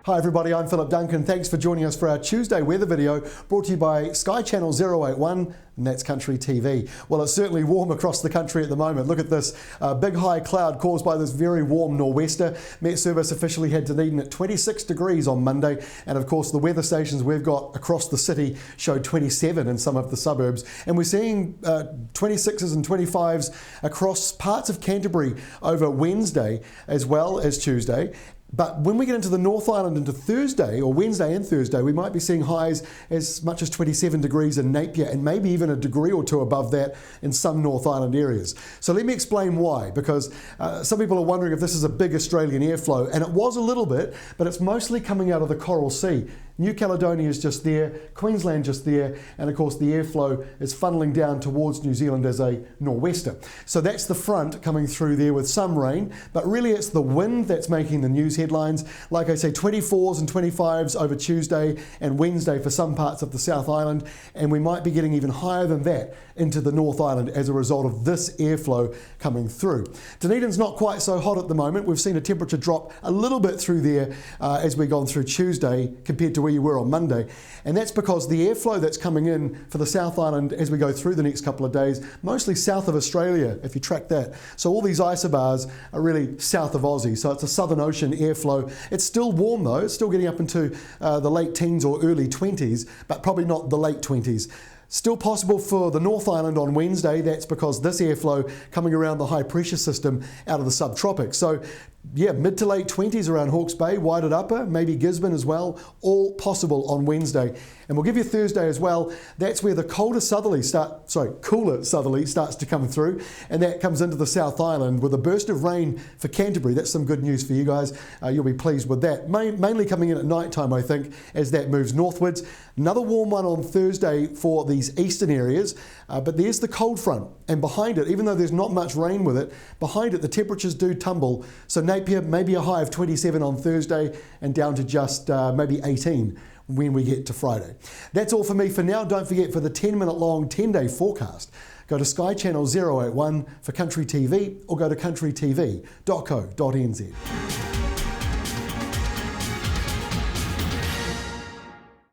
Hi everybody, I'm Philip Duncan. Thanks for joining us for our Tuesday weather video brought to you by Sky Channel 081, and that's Country TV. Well, it's certainly warm across the country at the moment. Look at this big high cloud caused by this very warm nor'wester. Met Service officially had Dunedin at 26 degrees on Monday, and of course the weather stations we've got across the city showed 27 in some of the suburbs, and we're seeing 26s and 25s across parts of Canterbury over Wednesday as well as Tuesday. But when we get into the North Island into Thursday, or Wednesday and Thursday, we might be seeing highs as much as 27 degrees in Napier and maybe even a degree or two above that in some North Island areas. So let me explain why, because some people are wondering if this is a big Australian airflow, and it was a little bit, but it's mostly coming out of the Coral Sea. New Caledonia is just there, Queensland just there, and of course the airflow is funneling down towards New Zealand as a nor'wester. So that's the front coming through there with some rain, but really it's the wind that's making the news headlines. Like I say, 24s and 25s over Tuesday and Wednesday for some parts of the South Island, and we might be getting even higher than that into the North Island as a result of this airflow coming through. Dunedin's not quite so hot at the moment. We've seen a temperature drop a little bit through there as we've gone through Tuesday compared to where you were on Monday, and that's because the airflow that's coming in for the South Island as we go through the next couple of days, mostly south of Australia if you track that. So all these isobars are really south of Aussie, so it's a Southern Ocean airflow. It's still warm though, it's still getting up into the late teens or early 20s, but probably not the late 20s. Still possible for the North Island on Wednesday. That's because this airflow coming around the high pressure system out of the subtropics. So yeah, mid to late 20s around Hawke's Bay, Waited Upper, maybe Gisborne as well, all possible on Wednesday. And we'll give you Thursday as well. That's where the cooler southerly starts to come through, and that comes into the South Island with a burst of rain for Canterbury. That's some good news for you guys. You'll be pleased with that. Mainly coming in at night time, I think, as that moves northwards. Another warm one on Thursday for these eastern areas, but there's the cold front, and behind it, even though there's not much rain with it, behind it the temperatures do tumble. So Napier, maybe a high of 27 on Thursday and down to just maybe 18 when we get to Friday. That's all for me for now. Don't forget, for the 10-minute long 10-day forecast, go to Sky Channel 081 for Country TV or go to countrytv.co.nz.